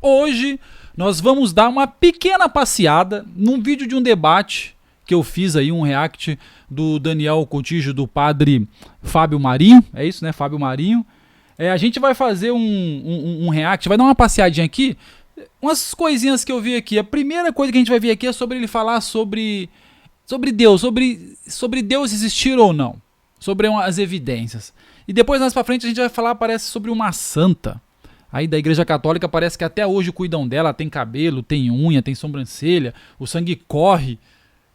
Hoje nós vamos dar uma pequena passeada num vídeo de um debate que eu fiz aí, um react do Daniel Cotijo, do padre Fábio Marinho, é isso, né, Fábio Marinho. A gente vai fazer um react, vai dar uma passeadinha aqui, umas coisinhas que eu vi aqui. A primeira coisa que a gente vai ver aqui é sobre ele falar sobre Deus, sobre Deus existir ou não, sobre as evidências. E depois, mais pra frente, a gente vai falar, parece, sobre uma santa aí da Igreja Católica. Parece que até hoje cuidam dela, tem cabelo, tem unha, tem sobrancelha, o sangue corre.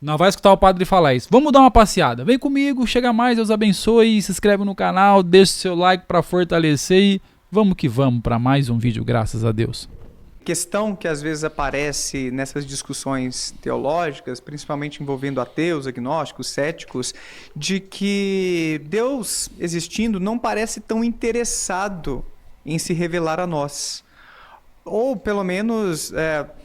Não vai escutar o padre falar isso. Vamos dar uma passeada. Vem comigo, chega mais, Deus abençoe, se inscreve no canal, deixa seu like para fortalecer e vamos que vamos para mais um vídeo, graças a Deus. Questão que às vezes aparece nessas discussões teológicas, principalmente envolvendo ateus, agnósticos, céticos, de que Deus existindo não parece tão interessado em se revelar a nós. Ou, pelo menos,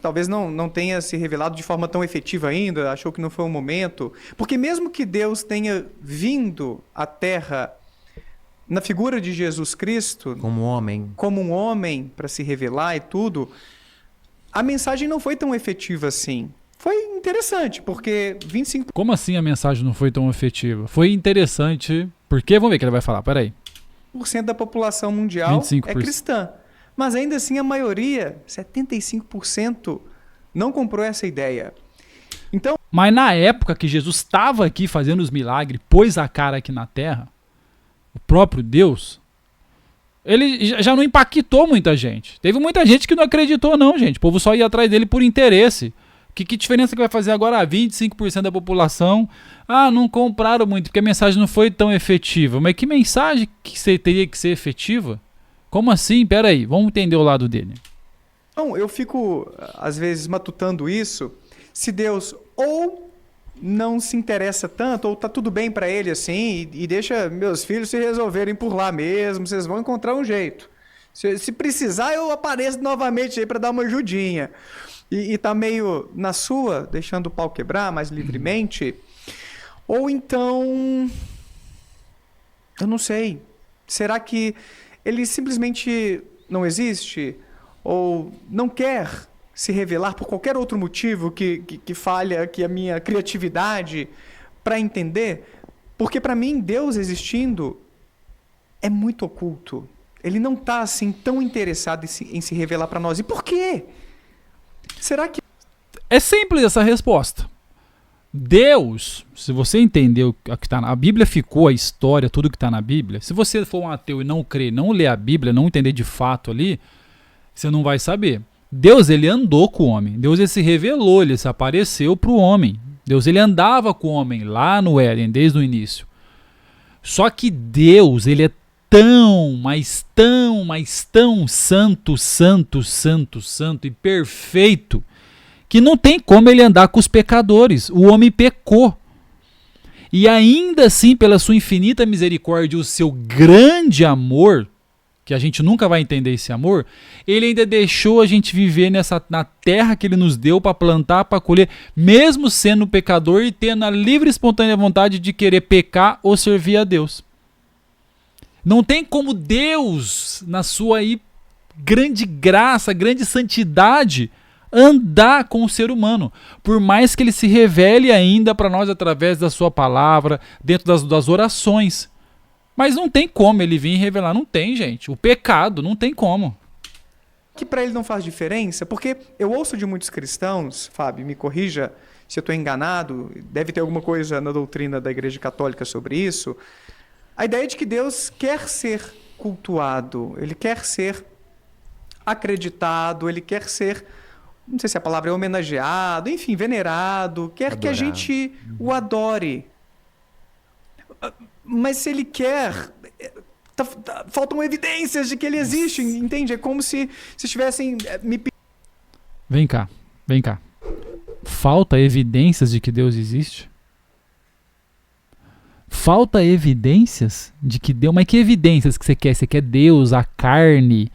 talvez não tenha se revelado de forma tão efetiva ainda, achou que não foi o momento. Porque mesmo que Deus tenha vindo à Terra na figura de Jesus Cristo, como um homem para se revelar e tudo, a mensagem não foi tão efetiva assim. Foi interessante, porque 25%... Como assim a mensagem não foi tão efetiva? Foi interessante, porque, vamos ver o que ele vai falar, peraí. da população mundial 25%. É cristã. Mas ainda assim a maioria, 75%, não comprou essa ideia. Então, mas na época que Jesus estava aqui fazendo os milagres, pôs a cara aqui na terra, o próprio Deus, ele já não impactou muita gente. Teve muita gente que não acreditou não, gente. O povo só ia atrás dele por interesse. Que diferença que vai fazer agora? 25% da população, não compraram muito, porque a mensagem não foi tão efetiva. Mas que mensagem que teria que ser efetiva? Como assim? Pera aí, vamos entender o lado dele. Então, eu fico, às vezes, matutando isso, se Deus ou não se interessa tanto, ou tá tudo bem para ele assim, e deixa meus filhos se resolverem por lá mesmo, vocês vão encontrar um jeito. Se precisar, eu apareço novamente aí para dar uma ajudinha. E tá meio na sua, deixando o pau quebrar mais livremente. Ou então, eu não sei, será que ele simplesmente não existe? Ou não quer se revelar por qualquer outro motivo que falha aqui a minha criatividade para entender? Porque para mim, Deus existindo é muito oculto. Ele não está assim tão interessado em se revelar para nós. E por quê? Será que... É simples essa resposta. Deus, se você entendeu o que está na Bíblia, ficou a história, tudo que está na Bíblia. Se você for um ateu e não crer, não ler a Bíblia, não entender de fato ali, você não vai saber. Deus, ele andou com o homem. Deus, ele se revelou, ele se apareceu para o homem. Deus, ele andava com o homem lá no Éden, desde o início. Só que Deus, ele é tão, mas tão santo e perfeito, que não tem como ele andar com os pecadores. O homem pecou. E ainda assim, pela sua infinita misericórdia e o seu grande amor, que a gente nunca vai entender esse amor, ele ainda deixou a gente viver na terra que ele nos deu para plantar, para colher, mesmo sendo pecador e tendo a livre e espontânea vontade de querer pecar ou servir a Deus. Não tem como Deus, na sua grande graça, grande santidade, andar com o ser humano, por mais que ele se revele ainda para nós através da sua palavra, dentro das orações. Mas não tem como ele vir revelar, não tem, gente. O pecado, não tem como. Que para ele não faz diferença, porque eu ouço de muitos cristãos, Fábio, me corrija se eu estou enganado, deve ter alguma coisa na doutrina da Igreja Católica sobre isso, a ideia de que Deus quer ser cultuado, ele quer ser acreditado, ele quer ser, não sei se a palavra é homenageado, enfim, venerado, quer que a gente o adore. Mas se ele quer, faltam evidências de que ele existe, entende? É como se estivessem me... Vem cá. Falta evidências de que Deus existe? Falta evidências de que Deus... Mas que evidências que você quer? Você quer Deus, a carne,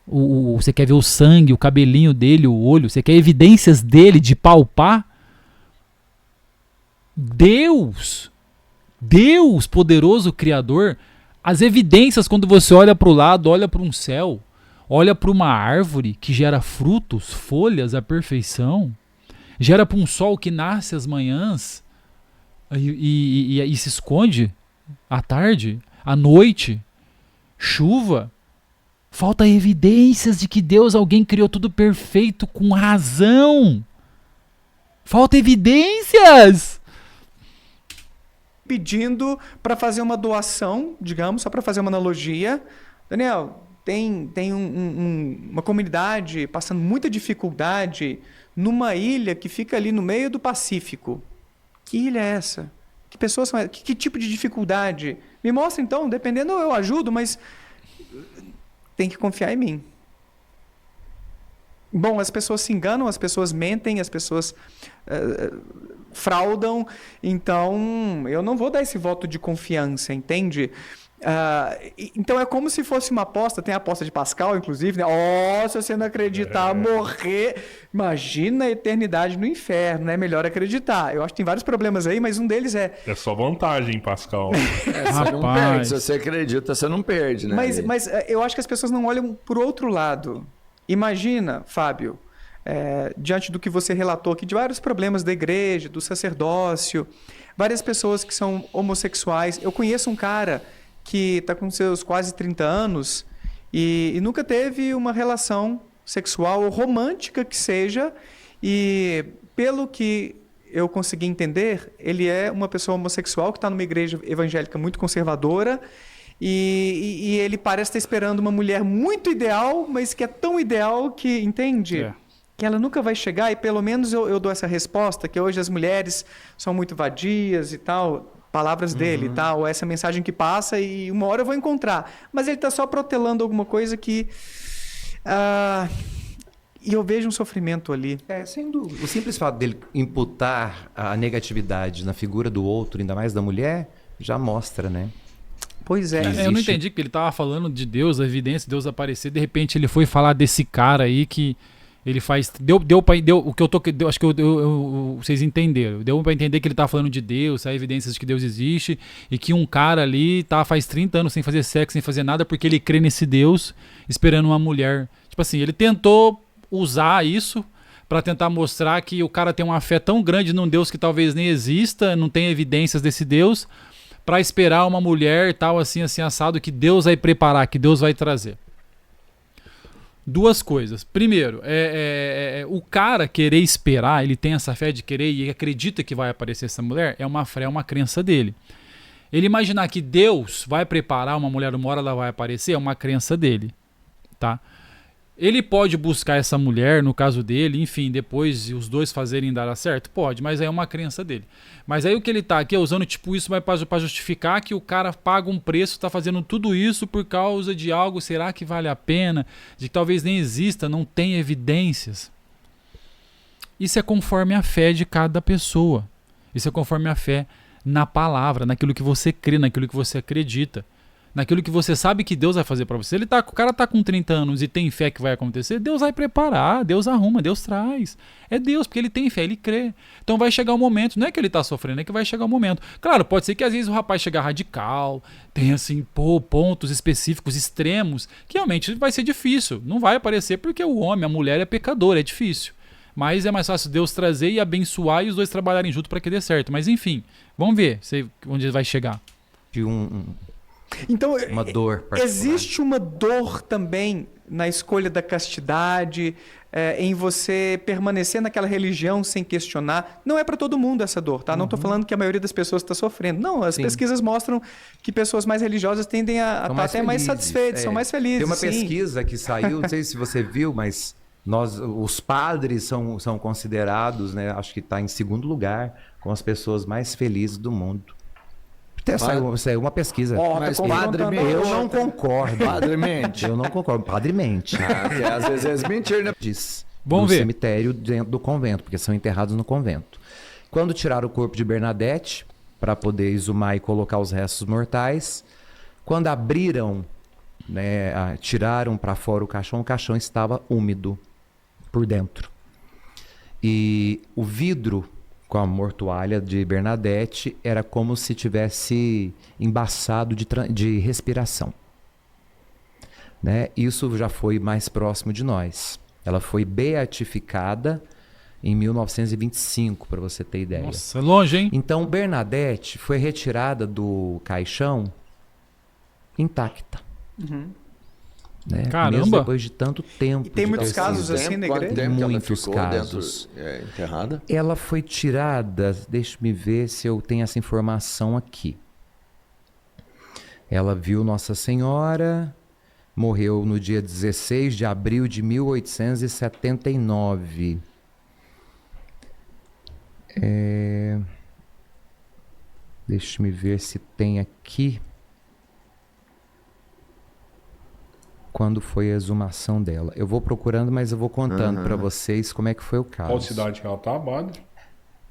você quer ver o sangue, o cabelinho dele, o olho? Você quer evidências dele, de palpar? Deus, poderoso Criador, as evidências quando você olha para o lado, olha para um céu, olha para uma árvore que gera frutos, folhas à perfeição, gera para um sol que nasce às manhãs e se esconde à tarde, à noite, chuva. Falta evidências de que Deus, alguém criou tudo perfeito com razão. Falta evidências. Pedindo para fazer uma doação, digamos, só para fazer uma analogia. Daniel, tem uma comunidade passando muita dificuldade numa ilha que fica ali no meio do Pacífico. Que ilha é essa? Que pessoas são essas? Que tipo de dificuldade? Me mostra então, dependendo eu ajudo, mas tem que confiar em mim. Bom, as pessoas se enganam, as pessoas mentem, as pessoas fraudam, então eu não vou dar esse voto de confiança, entende? Então é como se fosse uma aposta, tem a aposta de Pascal, inclusive, né? Se você não acreditar, morrer, imagina a eternidade no inferno, é melhor acreditar. Eu acho que tem vários problemas aí, mas um deles é... É só vantagem, Pascal. Você não perde, se você acredita, você não perde, né? Mas eu acho que as pessoas não olham por outro lado. Imagina, Fábio, diante do que você relatou aqui, de vários problemas da igreja, do sacerdócio, várias pessoas que são homossexuais. Eu conheço um cara que está com seus quase 30 anos e nunca teve uma relação sexual ou romântica que seja, e pelo que eu consegui entender, ele é uma pessoa homossexual que está numa igreja evangélica muito conservadora, e ele parece estar esperando uma mulher muito ideal, mas que é tão ideal que, entende? Que ela nunca vai chegar, e pelo menos eu dou essa resposta, que hoje as mulheres são muito vadias e tal, palavras dele, tá? Ou essa mensagem que passa e uma hora eu vou encontrar. Mas ele está só protelando alguma coisa que... e eu vejo um sofrimento ali. Sem dúvida. O simples fato dele imputar a negatividade na figura do outro, ainda mais da mulher, já mostra, né? Pois é. Eu não entendi que ele estava falando de Deus, a evidência de Deus aparecer, de repente ele foi falar desse cara aí que ele faz... Deu o que eu tô... acho que vocês entenderam. Deu para entender que ele tá falando de Deus, há evidências de que Deus existe, e que um cara ali tá faz 30 anos sem fazer sexo, sem fazer nada, porque ele crê nesse Deus, esperando uma mulher. Tipo assim, ele tentou usar isso para tentar mostrar que o cara tem uma fé tão grande num Deus que talvez nem exista, não tem evidências desse Deus, para esperar uma mulher tal, assim assado, que Deus vai preparar, que Deus vai trazer. Duas coisas. Primeiro, o cara querer esperar, ele tem essa fé de querer e acredita que vai aparecer essa mulher, é uma crença dele. Ele imaginar que Deus vai preparar uma mulher, uma hora ela vai aparecer, é uma crença dele, tá? Ele pode buscar essa mulher, no caso dele, enfim, depois os dois fazerem dar certo? Pode, mas aí é uma crença dele. Mas aí o que ele tá aqui usando, tipo, isso vai para justificar que o cara paga um preço, tá fazendo tudo isso por causa de algo, será que vale a pena? De que talvez nem exista, não tem evidências. Isso é conforme a fé de cada pessoa. Isso é conforme a fé na palavra, naquilo que você crê, naquilo que você acredita. Naquilo que você sabe que Deus vai fazer para você. O cara tá com 30 anos e tem fé que vai acontecer, Deus vai preparar, Deus arruma, Deus traz. É Deus, porque ele tem fé, ele crê. Então vai chegar o momento, não é que ele tá sofrendo, é que vai chegar o momento. Claro, pode ser que às vezes o rapaz chegar radical, tenha assim, pontos específicos, extremos, que realmente vai ser difícil. Não vai aparecer porque o homem, a mulher é pecador, é difícil. Mas é mais fácil Deus trazer e abençoar e os dois trabalharem junto para que dê certo. Mas enfim, vamos ver onde ele vai chegar. De Então, uma dor particular. Existe uma dor também na escolha da castidade, em você permanecer naquela religião sem questionar. Não é para todo mundo essa dor, tá? Não estou falando que a maioria das pessoas está sofrendo. Não, as pesquisas mostram que pessoas mais religiosas tendem a estar até mais satisfeitas, são mais felizes. Tem uma sim. pesquisa que saiu, não sei se você viu, mas os padres são considerados, né? Acho que está em segundo lugar, com as pessoas mais felizes do mundo. Até saiu uma pesquisa. Mas padre mente. Eu não concordo. Padre mente. Eu não concordo. Padre mente. Porque às vezes é mentira, né? Diz. Vamos no ver. cemitério dentro do convento, porque são enterrados no convento. Quando tiraram o corpo de Bernadette, para poder exumar e colocar os restos mortais, quando abriram, né, tiraram para fora o caixão estava úmido por dentro. E o vidro com a mortuária de Bernadette era como se tivesse embaçado de respiração. né? Isso já foi mais próximo de nós. Ela foi beatificada em 1925, para você ter ideia. Nossa, é longe, hein? Então, Bernadette foi retirada do caixão intacta. Né? Caramba! Mesmo depois de tanto tempo. E tem de muitos ter casos sido. assim na Quanto igreja? tempo que ela Muitos ficou casos. dentro, enterrada? Ela foi tirada, deixa-me ver se eu tenho essa informação aqui. Ela viu Nossa Senhora, morreu no dia 16 de abril de 1879. Deixa-me ver se tem aqui. Quando foi a exumação dela. Eu vou procurando, mas eu vou contando para vocês como é que foi o caso. Qual cidade que ela tá, Abad?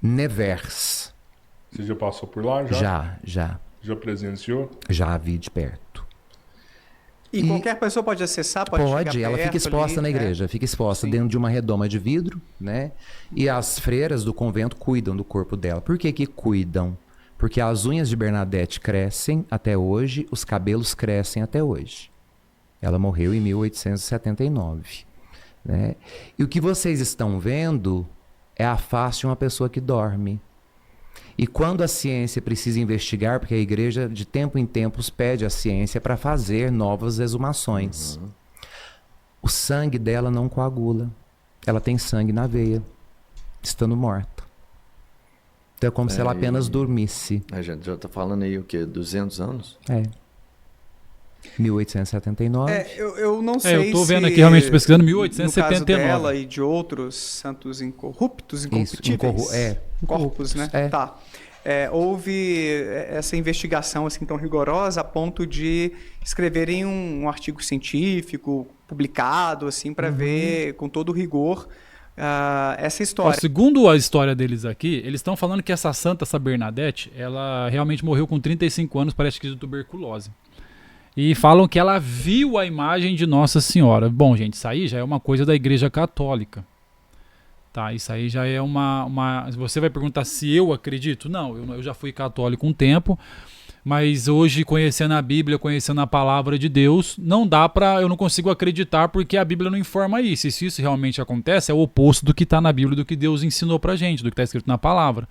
Nevers. Você já passou por lá? Já Já presenciou? a vi de perto. E qualquer pessoa pode acessar, pode chegar Ela perto fica exposta ali, na né? igreja, fica exposta Sim. dentro de uma redoma de vidro, né? E as freiras do convento cuidam do corpo dela. Por que que cuidam? Porque as unhas de Bernadette crescem até hoje, os cabelos crescem até hoje. Ela morreu em 1879, né? E o que vocês estão vendo é a face de uma pessoa que dorme. E quando a ciência precisa investigar, porque a igreja de tempo em tempos pede a ciência para fazer novas exumações. O sangue dela não coagula. Ela tem sangue na veia, estando morta. Então é como se ela apenas dormisse. A gente já tá falando aí o quê? 200 anos? 1879. Eu não sei eu tô vendo se, aqui realmente pesquisando no caso 1879. dela e de outros santos incorruptos, Isso, incorruptíveis. Corpos, né? É. Tá. Houve essa investigação assim tão rigorosa a ponto de escreverem um artigo científico publicado assim para ver com todo rigor essa Ó, história. segundo a história deles aqui, eles estão falando que essa santa, essa Bernadette, ela realmente morreu com 35 anos, parece que de tuberculose. E falam que ela viu a imagem de Nossa Senhora. Bom, gente, isso aí já é uma coisa da Igreja Católica. Tá, isso aí já é uma... Você vai perguntar se eu acredito? Não, eu já fui católico um tempo, mas hoje, conhecendo a Bíblia, conhecendo a palavra de Deus, não dá pra... Eu não consigo acreditar porque a Bíblia não informa isso. E se isso realmente acontece, é o oposto do que está na Bíblia, do que Deus ensinou pra gente, do que está escrito na palavra.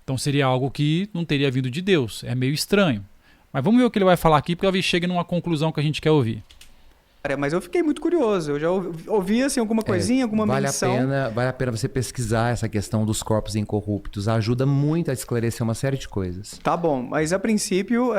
Então seria algo que não teria vindo de Deus. É meio estranho. Mas vamos ver o que ele vai falar aqui, porque talvez chegue numa conclusão que a gente quer ouvir. Mas eu fiquei muito curioso. Eu já ouvi assim, alguma coisinha, alguma menção. Vale a pena você pesquisar essa questão dos corpos incorruptos. Ajuda muito a esclarecer uma série de coisas. Tá bom, mas a princípio...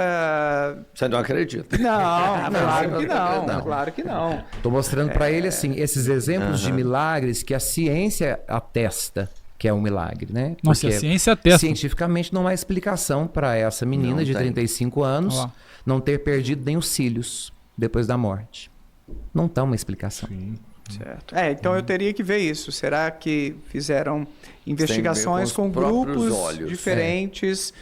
Você não acredita? Não, claro que não. não. Claro que não. Estou mostrando para ele assim, esses exemplos de milagres que a ciência atesta que é um milagre, né? Nossa, Porque a ciência atesta. cientificamente não há explicação para essa menina Não de tem. 35 anos Olha lá. não ter perdido nem os cílios depois da morte. Não tem uma explicação. Certo. Então eu teria que ver isso. Será que fizeram investigações com com os próprios grupos olhos. diferentes?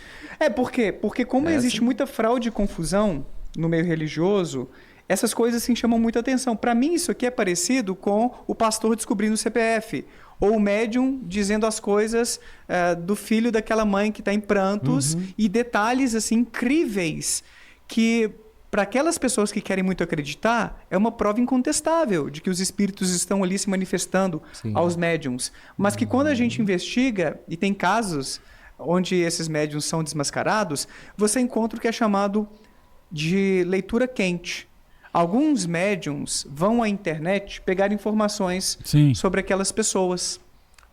Por quê? Porque como existe muita fraude e confusão no meio religioso, essas coisas assim chamam muita atenção. Para mim isso aqui é parecido com o pastor descobrindo o CPF. Ou o médium dizendo as coisas do filho daquela mãe que está em prantos e detalhes assim incríveis que, para aquelas pessoas que querem muito acreditar, é uma prova incontestável de que os espíritos estão ali se manifestando aos médiums. Mas que quando a gente investiga, e tem casos onde esses médiums são desmascarados, você encontra o que é chamado de leitura quente. Alguns médiums vão à internet pegar informações Sim. sobre aquelas pessoas.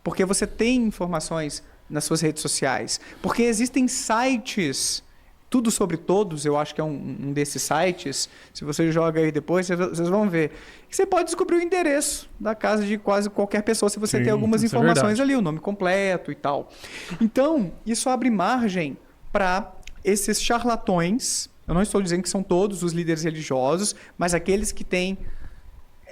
Porque você tem informações nas suas redes sociais. Porque existem sites, Tudo Sobre Todos, eu acho que é um desses sites. Se você joga aí depois, vocês vão ver. Você pode descobrir o endereço da casa de quase qualquer pessoa, se você Sim, tem algumas isso é informações verdade. ali, o nome completo e tal. Então, isso abre margem para esses charlatões. Eu não estou dizendo que são todos os líderes religiosos, mas aqueles que têm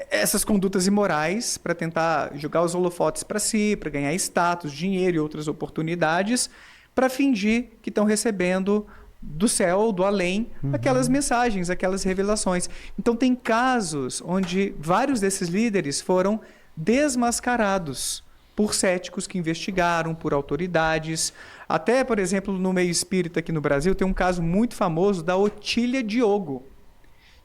essas condutas imorais para tentar jogar os holofotes para si, para ganhar status, dinheiro e outras oportunidades, para fingir que estão recebendo do céu, do além, aquelas mensagens, aquelas revelações. Então tem casos onde vários desses líderes foram desmascarados por céticos que investigaram, por autoridades. Até, por exemplo, no meio espírita aqui no Brasil, tem um caso muito famoso da Otília Diogo,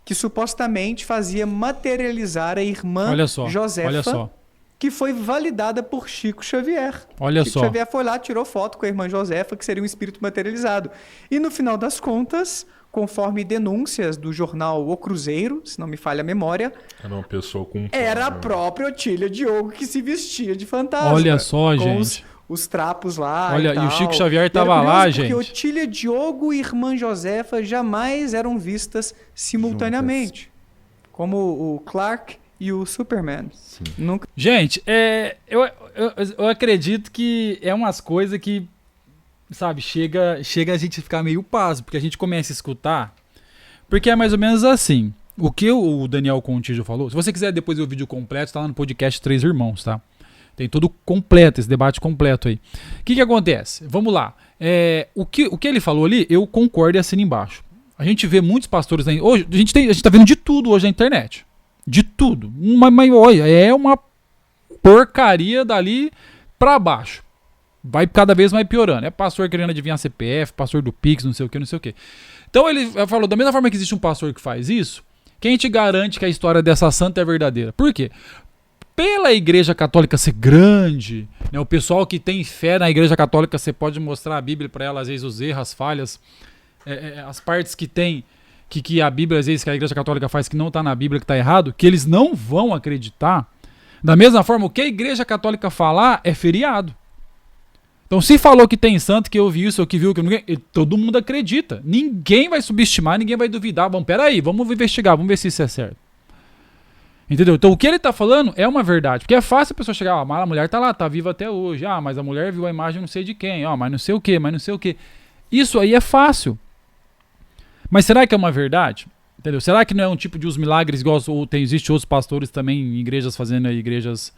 que supostamente fazia materializar a irmã Josefa, olha só. que foi validada por Chico Xavier. Olha Chico só. Xavier foi lá, tirou foto com a irmã Josefa, que seria um espírito materializado. E no final das contas, conforme denúncias do jornal O Cruzeiro, se não me falha a memória, Era uma pessoa com era a própria Otília Diogo que se vestia de fantasma. Olha só, com gente. Os trapos lá. Olha, e o Chico tal. Xavier Era tava curioso lá, porque gente. Otília Diogo e irmã Josefa jamais eram vistas simultaneamente. Como o Clark e o Superman. Nunca... Gente, eu acredito que é umas coisas que, sabe, chega a gente ficar meio pasmo, porque a gente começa a escutar, porque é mais ou menos assim. O que o Daniel Contígio falou, se você quiser depois ver o vídeo completo, tá lá no podcast Três Irmãos, tá? Tem tudo completo, esse debate completo aí. O que acontece? Vamos lá. O que ele falou ali, eu concordo e assino embaixo. A gente vê muitos pastores aí. Hoje, a gente tá vendo de tudo hoje na internet. De tudo. Mas olha, é uma porcaria dali pra baixo. Vai cada vez mais piorando. É pastor querendo adivinhar CPF, pastor do Pix, não sei o que, não sei o que. Então ele falou, da mesma forma que existe um pastor que faz isso, quem te garante que a história dessa santa é verdadeira? Por quê? Pela Igreja Católica ser grande, né, o pessoal que tem fé na Igreja Católica, você pode mostrar a Bíblia para ela, às vezes os erros, as falhas, as partes que tem, que a Bíblia, às vezes, que a Igreja Católica faz que não está na Bíblia, que está errado, que eles não vão acreditar. Da mesma forma, o que a Igreja Católica falar é feriado. Então, se falou que tem santo, que eu vi isso, ou que viu, que ninguém, todo mundo acredita. Ninguém vai subestimar, ninguém vai duvidar. Bom, peraí, vamos investigar, vamos ver se isso é certo. Entendeu? Então o que ele tá falando é uma verdade. Porque é fácil a pessoa chegar, a mulher tá lá, tá viva até hoje. Mas a mulher viu a imagem não sei de quem. Mas não sei o que, mas não sei o que. Isso aí é fácil. Mas será que é uma verdade? Entendeu? Será que não é um tipo de os milagres igual existe outros pastores também em igrejas fazendo igrejas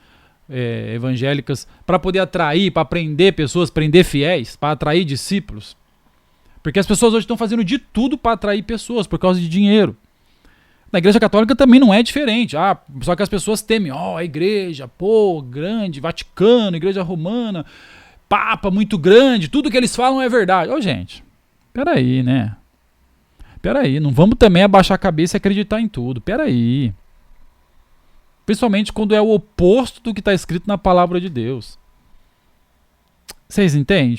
evangélicas para poder atrair, para prender pessoas, prender fiéis, para atrair discípulos? Porque as pessoas hoje estão fazendo de tudo para atrair pessoas por causa de dinheiro. Na Igreja Católica também não é diferente. Só que as pessoas temem. A igreja, grande, Vaticano, Igreja Romana, Papa muito grande, tudo que eles falam é verdade. Gente, peraí, né? Peraí, não vamos também abaixar a cabeça e acreditar em tudo. Peraí. Principalmente quando é o oposto do que está escrito na palavra de Deus. Vocês entendem?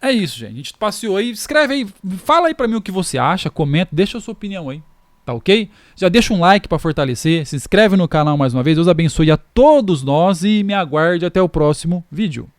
É isso, gente. A gente passeou aí. Escreve aí, fala aí pra mim o que você acha, comenta, deixa a sua opinião aí. Tá ok? Já deixa um like para fortalecer, se inscreve no canal mais uma vez, Deus abençoe a todos nós e me aguarde até o próximo vídeo.